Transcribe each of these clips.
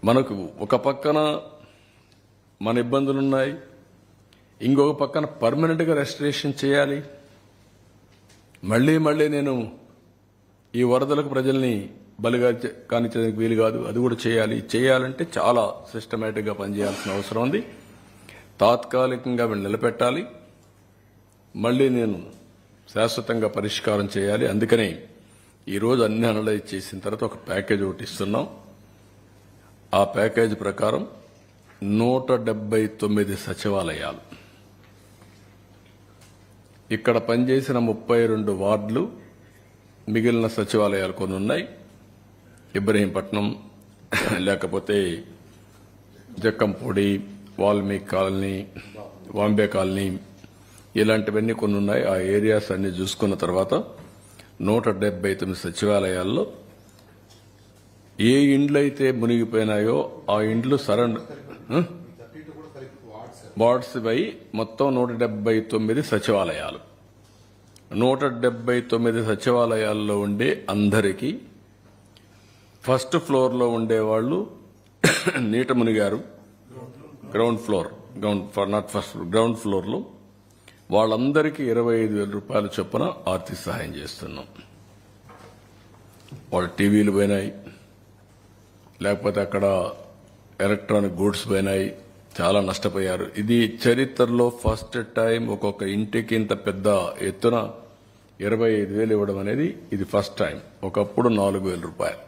మనకు ఒక పక్కన మన ఇబ్బందులున్నాయి, ఇంకొక పక్కన పర్మనెంట్గా రెస్టరేషన్ చేయాలి. మళ్లీ నేను ఈ వరదలకు ప్రజల్ని బలిగా కానించడానికి వీలు కాదు, అది కూడా చేయాలంటే చాలా సిస్టమేటిక్గా పనిచేయాల్సిన అవసరం ఉంది. తాత్కాలికంగా వీళ్ళు నిలబెట్టాలి, మళ్లీ నేను శాశ్వతంగా పరిష్కారం చేయాలి. అందుకని ఈరోజు అన్ని అనలైజ్ చేసిన తర్వాత ఒక ప్యాకేజ్ ఒకటి ఇస్తున్నాం. ఆ ప్యాకేజ్ ప్రకారం 179 సచివాలయాలు, ఇక్కడ పనిచేసిన 32 వార్డులు, మిగిలిన సచివాలయాలు కొన్ని ఉన్నాయి. ఇబ్రహీంపట్నం, లేకపోతే జక్కంపూడి, వాల్మీకి కాలనీ, వాంబే కాలనీ, ఇలాంటివన్నీ కొన్ని ఉన్నాయి. ఆ ఏరియాస్ అన్ని చూసుకున్న తర్వాత 179 సచివాలయాల్లో ఏ ఇండ్లు అయితే మునిగిపోయినాయో ఆ ఇండ్లు వార్డ్స్ పై మొత్తం 179 సచివాలయాలు. 179 సచివాలయాల్లో ఉండే అందరికీ ఫస్ట్ ఫ్లోర్లో ఉండేవాళ్లు నీట మునిగారు, గ్రౌండ్ ఫ్లోర్లో వాళ్ళందరికీ 25,000 రూపాయల చొప్పున ఆర్థిక సహాయం చేస్తున్నాం. వాళ్ళ టీవీలు పోయినాయి, లేకపోతే అక్కడ ఎలక్ట్రానిక్ గూడ్స్ పోయినాయి, చాలా నష్టపోయారు. ఇది చరిత్రలో ఫస్ట్ టైం ఒక్కొక్క ఇంటికి ఇంత పెద్ద ఎత్తున 25,000 ఇవ్వడం అనేది ఇది ఫస్ట్ టైం. ఒకప్పుడు 4,000 రూపాయలు.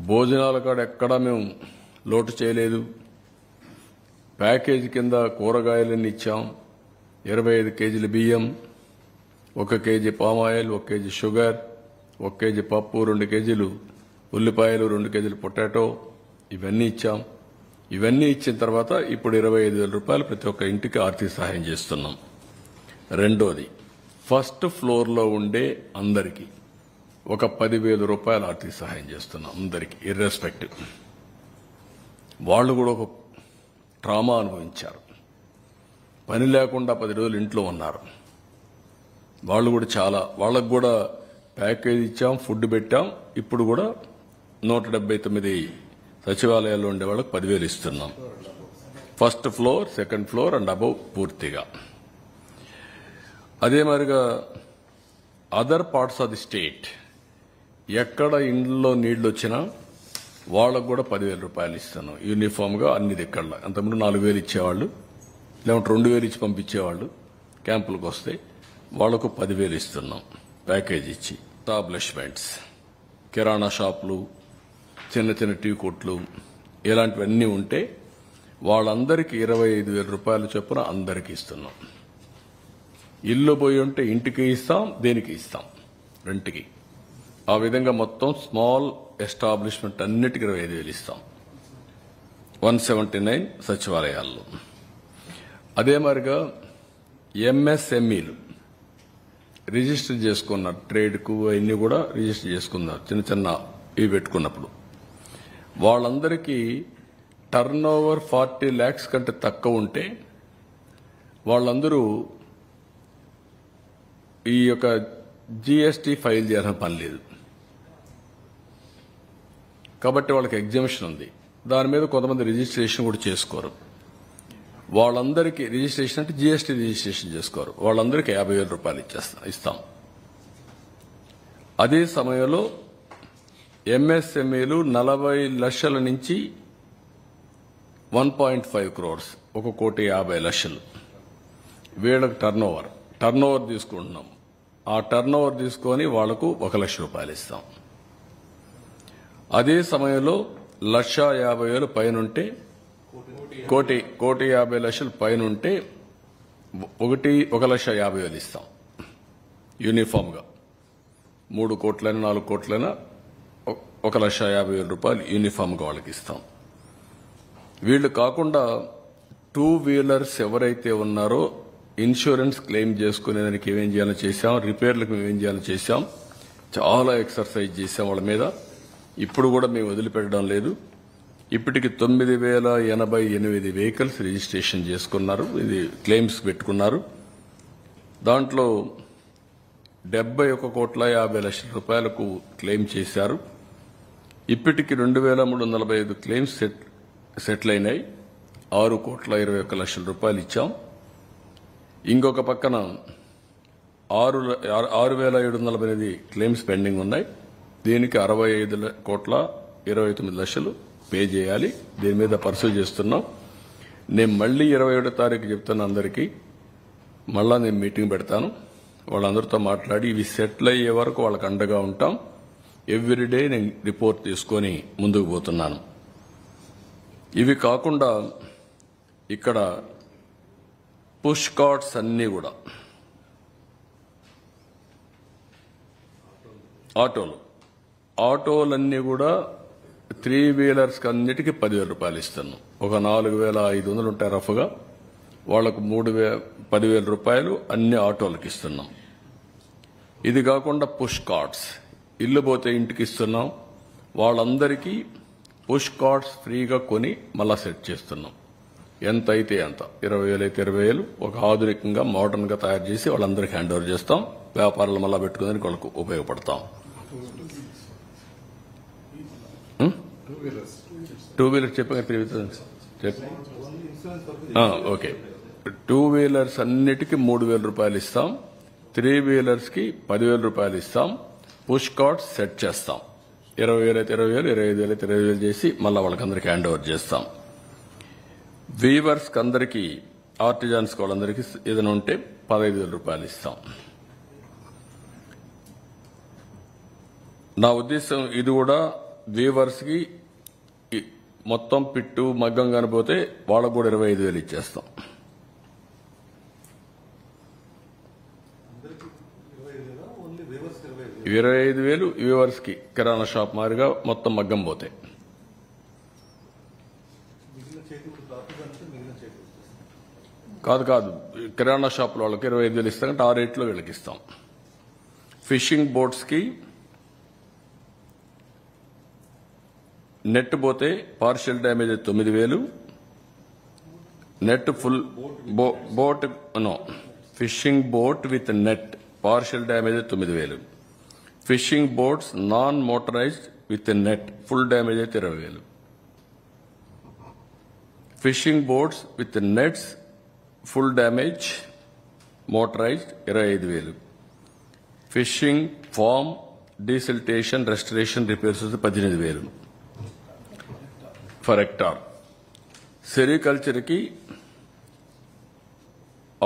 భోజనాల కాడ ఎక్కడా మేము లోటు చేయలేదు. ప్యాకేజీ కింద కూరగాయలన్నీ ఇచ్చాం. 25 కేజీల బియ్యం, 1 KG palm oil, 1 KG sugar, 1 KG పప్పు, 2 కేజీలు ఉల్లిపాయలు, 2 కేజీలు పొటాటో, ఇవన్నీ ఇచ్చాం. ఇవన్నీ ఇచ్చిన తర్వాత ఇప్పుడు 25,000 రూపాయలు ప్రతి ఒక్క ఇంటికి ఆర్థిక సహాయం చేస్తున్నాం. రెండోది, ఫస్ట్ ఫ్లోర్లో ఉండే అందరికీ ఒక 10,000 రూపాయలు ఆర్థిక సహాయం చేస్తున్నాం. అందరికీ ఇర్రెస్పెక్టివ్. వాళ్ళు కూడా ఒక ట్రామా అనుభవించారు, పని లేకుండా 10 రోజులు ఇంట్లో ఉన్నారు. వాళ్ళకు కూడా ప్యాకేజ్ ఇచ్చాం, ఫుడ్ పెట్టాం. ఇప్పుడు కూడా 179 సచివాలయాల్లో ఉండే వాళ్ళకి 10,000 ఇస్తున్నాం. First floor, second floor and above పూర్తిగా. అదే మరిగా other parts of the state ఎక్కడ ఇండ్లలో నీళ్లు వచ్చినా వాళ్ళకు కూడా 10,000 రూపాయలు ఇస్తున్నాం యూనిఫామ్ గా అన్ని దిక్కల్లో. అంతకుముందు 4,000 ఇచ్చేవాళ్ళు, లేకుంటే 2,000 ఇచ్చి పంపించేవాళ్ళు క్యాంపులకు వస్తే. వాళ్లకు 10,000 ఇస్తున్నాం ప్యాకేజ్ ఇచ్చి. ఎస్టాబ్లిష్మెంట్స్, కిరాణా షాపులు, చిన్న చిన్న టీ కొట్లు, ఇలాంటివన్నీ ఉంటే వాళ్ళందరికీ 25,000 రూపాయల చొప్పున అందరికీ ఇస్తున్నాం. ఇల్లు పోయి ఉంటే ఇంటికి ఇస్తాం, దేనికి ఇస్తాం, రెంట్కి. ఆ విధంగా మొత్తం స్మాల్ ఎస్టాబ్లిష్మెంట్ అన్నిటికీ 25,000 ఇస్తాం 179 సచివాలయాల్లో. అదే మరిగా ఎంఎస్ఎంఈలు రిజిస్టర్ చేసుకున్నారు, ట్రేడ్కు అవన్నీ కూడా రిజిస్టర్ చేసుకున్నారు. చిన్న చిన్న ఇవి పెట్టుకున్నప్పుడు వాళ్ళందరికీ టర్న్ ఓవర్ 40 lakhs కంటే తక్కువ ఉంటే వాళ్ళందరూ ఈ యొక్క జీఎస్టీ ఫైల్ చేయాల్సిన పని లేదు. కాబట్టి వాళ్ళకి ఎగ్జామిషన్ ఉంది. దాని మీద కొంతమంది రిజిస్ట్రేషన్ కూడా చేసుకోరు. వాళ్ళందరికీ రిజిస్ట్రేషన్ అంటే జీఎస్టీ రిజిస్ట్రేషన్ చేసుకోరు. వాళ్ళందరికీ 50,000 రూపాయలు ఇస్తాం. అదే సమయంలో ఎంఎస్ఎంఈలు 40 లక్షల నుంచి 1.5 crores, 1,50,00,000 వీళ్ళకి టర్న్ ఓవర్ తీసుకుంటున్నాం. ఆ టర్న్ ఓవర్ తీసుకొని వాళ్లకు 1,00,000 రూపాయలు ఇస్తాం. అదే సమయంలో 1,50,000 పైనుంటే, 1,50,00,000 పైనుంటే 1,50,000 ఇస్తాం యూనిఫామ్ గా. 3 కోట్లైనా 4 కోట్లైనా 1,50,000 రూపాయలు యూనిఫామ్ గా వాళ్ళకి ఇస్తాం. వీళ్లు కాకుండా 2 వీలర్స్ ఎవరైతే ఉన్నారో ఇన్సూరెన్స్ క్లెయిమ్ చేసుకునేదానికి ఏమేం చేయాలో చేశాం, రిపేర్లకు ఏమేం చేయాలో చేశాం, చాలా ఎక్సర్సైజ్ చేశాం వాళ్ళ మీద. ఇప్పుడు కూడా మేము వదిలిపెట్టడం లేదు. ఇప్పటికి 9,088 వెహికల్స్ రిజిస్ట్రేషన్ చేసుకున్నారు, ఇది క్లెయిమ్స్ పెట్టుకున్నారు. దాంట్లో 71,50,00,000 రూపాయలకు క్లెయిమ్ చేశారు. ఇప్పటికి 2345 క్లెయిమ్స్ సెటిల్ అయినాయి. 6,21,00,000 రూపాయలు ఇచ్చాం. ఇంకొక పక్కన 6,748 క్లెయిమ్స్ పెండింగ్ ఉన్నాయి. దీనికి 65,29,00,000 పే చేయాలి. దీని మీద పర్సూ చేస్తున్నాం. నేను మళ్ళీ 27వ తారీఖు చెప్తాను అందరికీ. మళ్ళా నేను మీటింగ్ పెడతాను. వాళ్ళందరితో మాట్లాడి ఇవి సెటిల్ అయ్యే వరకు వాళ్ళకి అండగా ఉంటాం. ఎవ్రీడే నేను రిపోర్ట్ తీసుకొని ముందుకు పోతున్నాను. ఇవి కాకుండా ఇక్కడ పుష్ కార్డ్స్ అన్నీ కూడా ఆటోలన్నీ కూడా 3 వీలర్స్ అన్నిటికీ 10,000 రూపాయలు ఇస్తున్నాం. ఒక 4,500 ఉంటాయి రఫ్గా. వాళ్లకు 10,000 రూపాయలు అన్ని ఆటోలకు ఇస్తున్నాం. ఇది కాకుండా పుష్ కార్డ్స్ ఇల్లు పోతే ఇంటికి ఇస్తున్నాం. వాళ్ళందరికీ పుష్ కార్డ్స్ ఫ్రీగా కొని మళ్ళా సెట్ చేస్తున్నాం. ఎంత అయితే అంత, 20,000 అయితే 20,000 ఒక ఆధునికంగా మోడర్న్ గా తయారు చేసి వాళ్ళందరికీ హ్యాండ్ ఓవర్ చేస్తాం. వ్యాపారాలు మళ్ళా పెట్టుకునేందుకు వాళ్ళకు ఉపయోగపడతాం. 2 వీలర్స్ చెప్పగా ఓకే. 2 వీలర్స్ అన్నిటికీ 3,000 రూపాయలు ఇస్తాం. 3 వీలర్స్ కి 10,000 రూపాయలు ఇస్తాం. పుష్ కార్డ్స్ సెట్ చేస్తాం. 20,000 అయితే 20,000, 25,000 అయితే 25,000 చేసి మళ్ళా వాళ్ళకందరికీ హ్యాండ్ ఓవర్ చేస్తాం. వీవర్స్ కి అందరికీ, ఆర్టిజాన్స్ వాళ్ళందరికీ ఏదైనా ఉంటే 15,000 రూపాయలు ఇస్తాం. నా ఉద్దేశం ఇది కూడా వీవర్స్ కి మొత్తం పిట్టు మగ్గం కానిపోతే వాళ్ళకు కూడా 25,000 ఇచ్చేస్తాం. 25,000 వీవర్స్ కి కిరాణా షాప్ మాదిరిగా మొత్తం మగ్గం పోతే. కాదు కిరాణా షాపుల వాళ్ళకి 25,000 ఇస్తామంటే ఆ రేట్లో వీళ్ళకి ఇస్తాం. ఫిషింగ్ బోట్స్ కి నెట్ పోతే partial damage 9,000. Net full boat fishing boat with net partial damage 9,000. Fishing boats non motorised with net full damage అయితే 20,000. Fishing boats with nets full damage motorised 25,000. Fishing farm desiltation restoration repairs 18,000 for hectare. Sericulture కి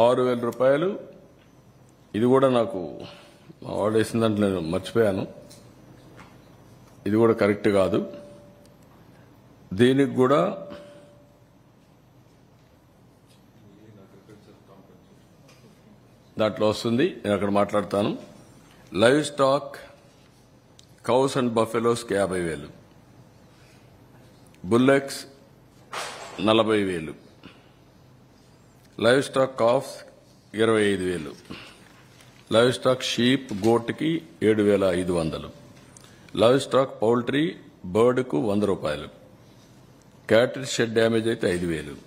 6,000 రూపాయలు. ఇది కూడా నాకు వాడేసిన దాంట్లో నేను మర్చిపోయాను. ఇది కూడా కరెక్ట్ కాదు. దీనికి కూడా దాంట్లో వస్తుంది, నేను అక్కడ మాట్లాడతాను. లైవ్ స్టాక్ కౌస్ అండ్ బఫెలోస్కి 50,000, bullocks 40,000, live stock calves 25,000, live stock sheep గోట్కి 7,500, లైవ్ స్టాక్ పౌల్ట్రీ బర్డ్కు 100 రూపాయలు, క్యాటిల్ షెడ్ డ్యామేజ్ అయితే 5,000.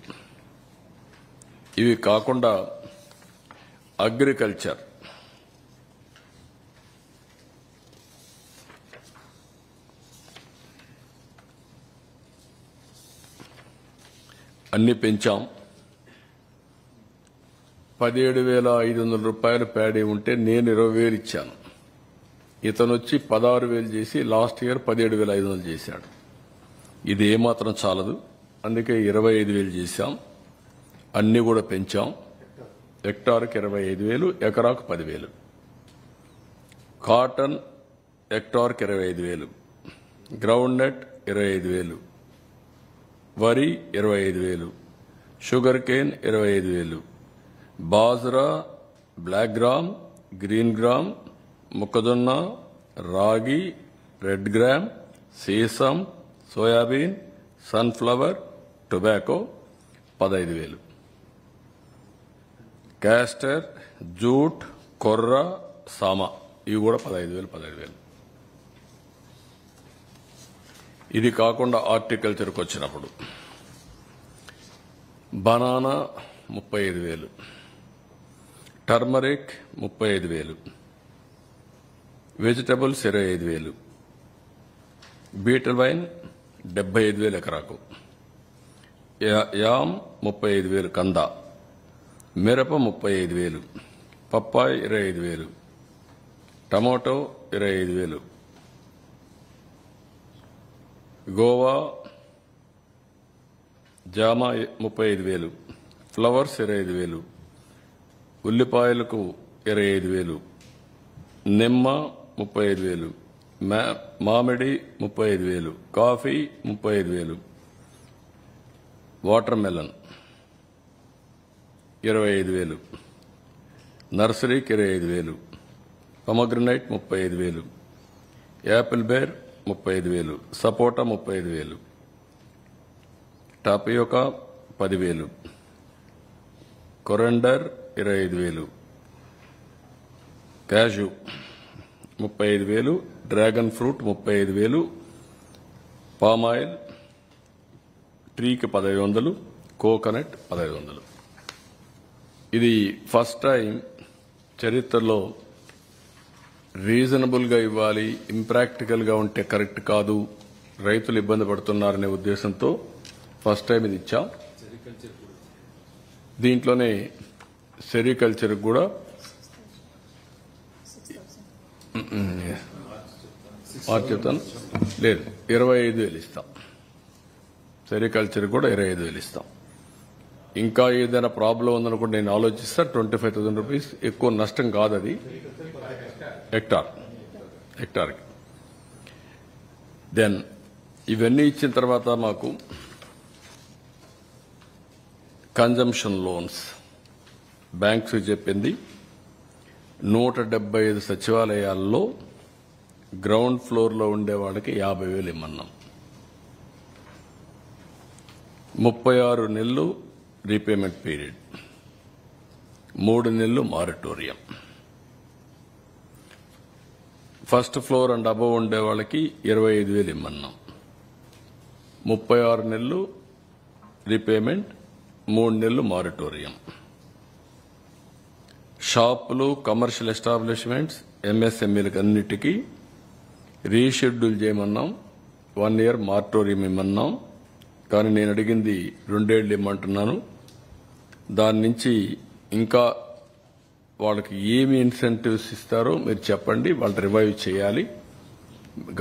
ఇవి కాకుండా అగ్రికల్చర్ అన్ని పెంచాం. 17,500 రూపాయలు ప్యాడీ ఉంటే నేను 20,000 ఇచ్చాను. ఇతను వచ్చి 16,000 చేసి లాస్ట్ ఇయర్ 17,500 చేశాడు. ఇది ఏమాత్రం చాలదు, అందుకే 25,000 చేశాం. అన్ని కూడా పెంచాం. హెక్టార్కి 25,000, ఎకరాకు 10,000. కాటన్ హెక్టార్కి 25,000, గ్రౌండ్ నట్ 25,000, వరి 25,000, sugar cane 25,000, bajra, black gram, green gram, మొక్కజొన్న, రాగి, రెడ్ గ్రామ్, సీసం, soyabean, sunflower, tobacco 15,000, castor, jute, కొర్ర, సామా ఇవి కూడా 15,000. ఇది కాకుండా హార్టికల్చర్కి వచ్చినప్పుడు banana 35,000, turmeric 35,000, vegetables 25,000, betel vine 75,000 ఎకరాకు, యామ్ 35,000 కంద, మిరప 35,000, పప్పాయి 25,000, టమాటో 25,000, గోవా జామ 35,000, ఫ్లవర్స్ 25,000, ఉల్లిపాయలకు 25,000, నిమ్మ 35,000, మామిడి 35,000, కాఫీ 35,000, వాటర్ మెలన్ 25,000, నర్సరీకి 25,000, pomegranate 35,000, apple ber 35,000, sapota 35,000, tapioca 10,000, coriander 25,000, cashew 35,000, dragon fruit 35,000, palm oil ట్రీకి 1,500, కోకోనట్ 1,500. ఇది ఫస్ట్ టైం చరిత్రలో రీజనబుల్గా ఇవ్వాలి, ఇంప్రాక్టికల్గా ఉంటే కరెక్ట్ కాదు, రైతులు ఇబ్బంది పడుతున్నారనే ఉద్దేశంతో ఫస్ట్ టైం ఇది ఇచ్చాం. దీంట్లోనే సెరికల్చర్ కూడా చెప్తాను, లేదు 25,000 ఇస్తాం. సెరికల్చర్ కూడా 25,000 ఇస్తాం. ఇంకా ఏదైనా ప్రాబ్లం ఉందనుకుంటే నేను ఆలోచిస్తా. 25,000 రూపీస్ ఎక్కువ నష్టం కాదు, అది హెక్టార్కి. దెన్ ఇవన్నీ ఇచ్చిన తర్వాత మాకు కన్జంప్షన్ లోన్స్ బ్యాంక్స్ చెప్పింది 175 సచివాలయాల్లో గ్రౌండ్ ఫ్లోర్లో ఉండే వాళ్ళకి 50,000 ఇమ్మన్నాం. 36 నెలలు రీపేమెంట్ పీరియడ్, 3 నెలలు moratorium. First floor and above ఉండే వాళ్ళకి 25,000 ఇమ్మన్నాం. 36 నెలలు రీపేమెంట్, 3 నెలలు మారటోరియం. షాపులు, కమర్షియల్ ఎస్టాబ్లిష్మెంట్స్, ఎంఎస్ఎంఈలకు అన్నిటికీ రీషెడ్యూల్ చేయమన్నాం. 1 ఇయర్ మారటోరియం ఇమ్మన్నాం. కానీ నేను అడిగింది 2 ఏళ్లు ఇమ్మంటున్నాను. దాని నుంచి ఇంకా వాళ్ళకి ఏమి ఇన్సెంటివ్స్ ఇస్తారో మీరు చెప్పండి, వాళ్ళు రివైవ్ చేయాలి.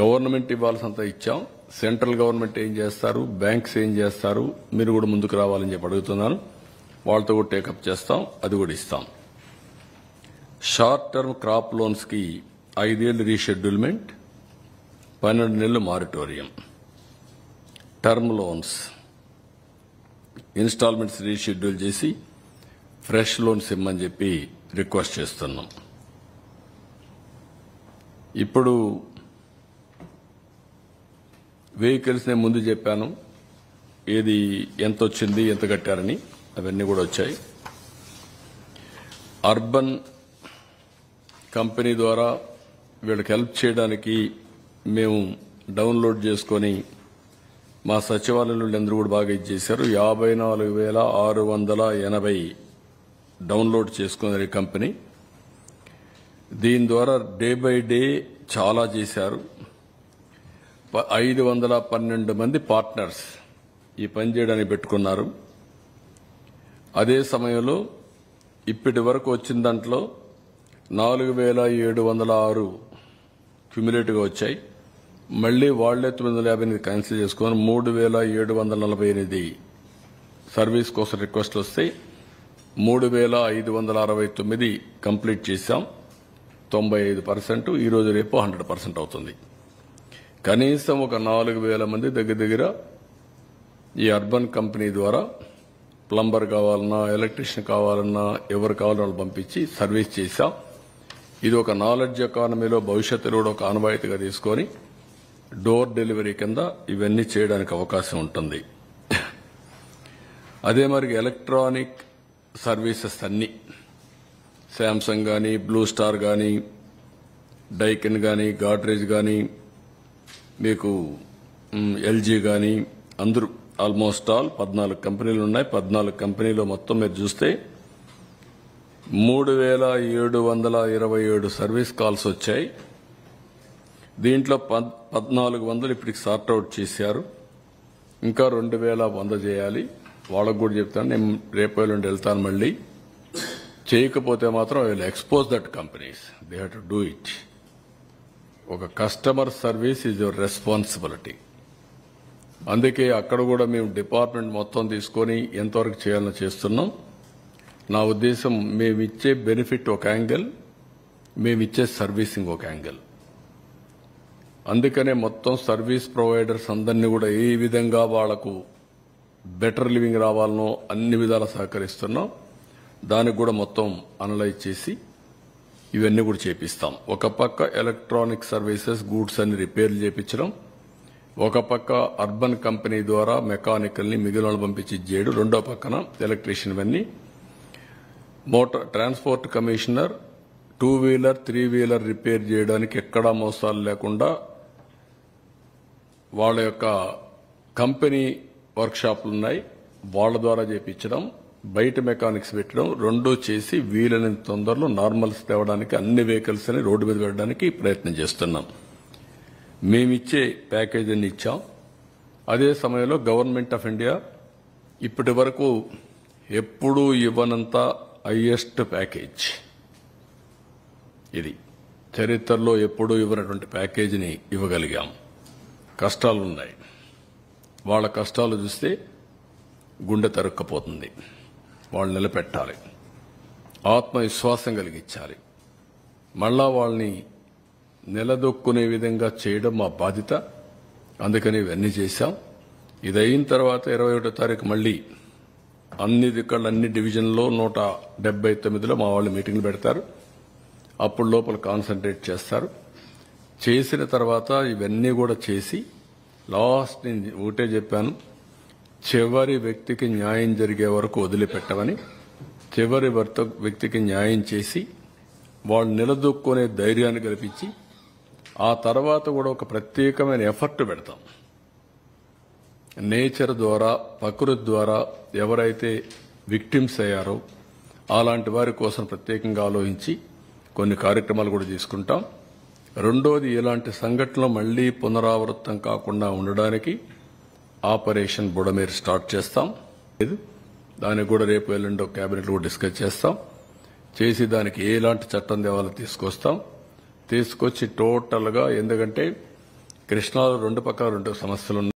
గవర్నమెంట్ ఇవ్వాల్సినంత ఇచ్చాం, సెంట్రల్ గవర్నమెంట్ ఏం చేస్తారు, బ్యాంక్స్ ఏం చేస్తారు, మీరు కూడా ముందుకు రావాలని చెప్పి అడుగుతున్నాను. వాళ్ళతో కూడా టేకప్ చేస్తాం, అది కూడా ఇస్తాం. షార్ట్ టర్మ్ క్రాప్ లోన్స్ కి 5 ఏళ్లు రీషెడ్యూల్మెంట్, 12 నెలలు moratorium. Term loans instalments reschedule చేసి ఫ్రెష్ లోన్స్ ఇమ్మని చెప్పి రిక్వెస్ట్ చేస్తున్నాం. ఇప్పుడు వెహికల్స్ నేను ముందు చెప్పాను, ఏది ఎంత వచ్చింది, ఎంత కట్టారని, అవన్నీ కూడా వచ్చాయి. అర్బన్ కంపెనీ ద్వారా వీళ్ళకి హెల్ప్ చేయడానికి మేము డౌన్లోడ్ చేసుకొని మా సచివాలయంలో అందరూ కూడా బాగా ఇచ్చేశారు. 54,680 డౌన్లోడ్ చేసుకున్నారు ఈ కంపెనీ. దీని ద్వారా డే బై డే చాలా చేశారు. 512 మంది పార్ట్నర్స్ ఈ పని చేయడానికి పెట్టుకున్నారు. అదే సమయంలో ఇప్పటి వరకు వచ్చిన దాంట్లో 4,706 క్యుములేటివ్గా వచ్చాయి. మళ్లీ వాళ్లే 958 క్యాన్సిల్ చేసుకుని 3,748 సర్వీస్ కోసం రిక్వెస్ట్లు వస్తాయి. 3,569 కంప్లీట్ చేశాం. 95%. ఈ రోజు రేపు 100% అవుతుంది. కనీసం ఒక 4,000 మంది దగ్గర ఈ అర్బన్ కంపెనీ ద్వారా ప్లంబర్ కావాలన్నా, ఎలక్ట్రీషియన్ కావాలన్నా, ఎవరు కావాలన్నా వాళ్ళు పంపించి సర్వీస్ చేశాం. ఇది ఒక నాలెడ్జ్ ఎకానమీలో భవిష్యత్తులో కూడా ఒక ఆనవాయితీగా తీసుకొని డోర్ డెలివరీ కింద ఇవన్నీ చేయడానికి అవకాశం ఉంటుంది. అదే మరి ఎలక్ట్రానిక్ సర్వీసెస్ అన్ని శాంసంగ్ కానీ, బ్లూ స్టార్ కానీ, డైకిన్ కానీ, గాడ్రేజ్ కానీ, మీకు ఎల్జీ కానీ, అందరూ ఆల్మోస్ట్ ఆల్ 14 కంపెనీలు ఉన్నాయి. 14 కంపెనీలో మొత్తం మీరు చూస్తే 3,727 సర్వీస్ కాల్స్ వచ్చాయి. దీంట్లో 1400 ఇప్పటికి సార్ట్అవుట్ చేశారు. ఇంకా 2100 చేయాలి. వాళ్ళకు కూడా చెప్తాను, నేను రేపు ఎల్లుండి వెళ్తాను. మళ్ళీ చేయకపోతే మాత్రం I will expose that companies. They have to do it. ఒక customer service is your responsibility. అందుకే అక్కడ కూడా మేము డిపార్ట్మెంట్ మొత్తం తీసుకొని ఎంతవరకు చేయాలని చేస్తున్నాం. నా ఉద్దేశం, మేమిచ్చే బెనిఫిట్ ఒక యాంగిల్, మేమిచ్చే సర్వీసింగ్ ఒక యాంగిల్. అందుకనే మొత్తం సర్వీస్ ప్రొవైడర్స్ అందరినీ కూడా ఏ విధంగా వాళ్లకు బెటర్ లివింగ్ రావాలనో అన్ని విధాలా సహకరిస్తున్నాం. దానికి కూడా మొత్తం అనలైజ్ చేసి ఇవన్నీ కూడా చేపిస్తాం. ఒక పక్క ఎలక్ట్రానిక్ సర్వీసెస్, గూడ్స్ అన్ని రిపేర్లు చేపించడం, ఒక పక్క అర్బన్ కంపెనీ ద్వారా మెకానికల్ని మిగిలిన పంపించి చేయడం, రెండో పక్కన ఎలక్ట్రీషియన్ అన్ని. Motor transport commissioner 2 wheeler 3 wheeler repair చేయడానికి ఎక్కడా మోసాలు లేకుండా వాళ్ళ యొక్క కంపెనీ వర్క్షాప్లు ఉన్నాయి, వాళ్ళ ద్వారా చేపించడం, బయట మెకానిక్స్ పెట్టడం, రెండూ చేసి వీలైనంత తొందరలో నార్మల్స్ తేవడానికి అన్ని వెహికల్స్ ని రోడ్డు మీద పెట్టడానికి ప్రయత్నం చేస్తున్నాం. మేమిచ్చే ప్యాకేజ్ అన్ని ఇచ్చాం. అదే సమయంలో గవర్నమెంట్ ఆఫ్ ఇండియా ఇప్పటి వరకు ఎప్పుడూ ఇవ్వనంత హైయెస్ట్ ప్యాకేజ్ ఇది. చరిత్రలో ఎప్పుడూ ఇవ్వనటువంటి ప్యాకేజీని ఇవ్వగలిగాం. కష్టాలున్నాయి. వాళ్ళ కష్టాలు చూస్తే గుండె తరుక్కపోతుంది. వాళ్ళు నిలబెట్టాలి, ఆత్మవిశ్వాసం కలిగించాలి, మళ్ళా వాళ్ళని నిలదొక్కునే విధంగా చేయడం మా బాధ్యత. అందుకని ఇవన్నీ చేశాం. ఇది అయిన తర్వాత 21వ తారీఖు మళ్ళీ అన్ని దిక్కళ్ళు, అన్ని డివిజన్లో 179లో మా వాళ్ళు మీటింగ్లు పెడతారు. అప్పుడు లోపల కాన్సన్ట్రేట్ చేస్తారు. చేసిన తర్వాత ఇవన్నీ కూడా చేసి లాస్ట్ నేను ఒకటే చెప్పాను, చివరి వ్యక్తికి న్యాయం జరిగే వరకు వదిలిపెట్టమని. చివరి వ్యక్తికి న్యాయం చేసి వాళ్ళు నిలదొక్కునే ధైర్యాన్ని కల్పించి ఆ తర్వాత కూడా ఒక ప్రత్యేకమైన ఎఫర్ట్ పెడతాం. నేచర్ ద్వారా, ప్రకృతి ద్వారా ఎవరైతే విక్టిమ్స్ అయ్యారో అలాంటి వారి కోసం ప్రత్యేకంగా ఆలోచించి కొన్ని కార్యక్రమాలు కూడా తీసుకుంటాం. రెండోది, ఇలాంటి సంఘటనలు మళ్లీ పునరావృతం కాకుండా ఉండడానికి ఆపరేషన్ బుడమేరు స్టార్ట్ చేస్తాం. దానికి కూడా రేపు ఎల్లుండో కేబినెట్ కూడా డిస్కస్ చేస్తాం. చేసి దానికి ఎలాంటి చట్టం తేవాలో తీసుకొచ్చి టోటల్ గా, ఎందుకంటే కృష్ణాలో 2 పక్కల 2 సమస్యలు ఉన్నాయి.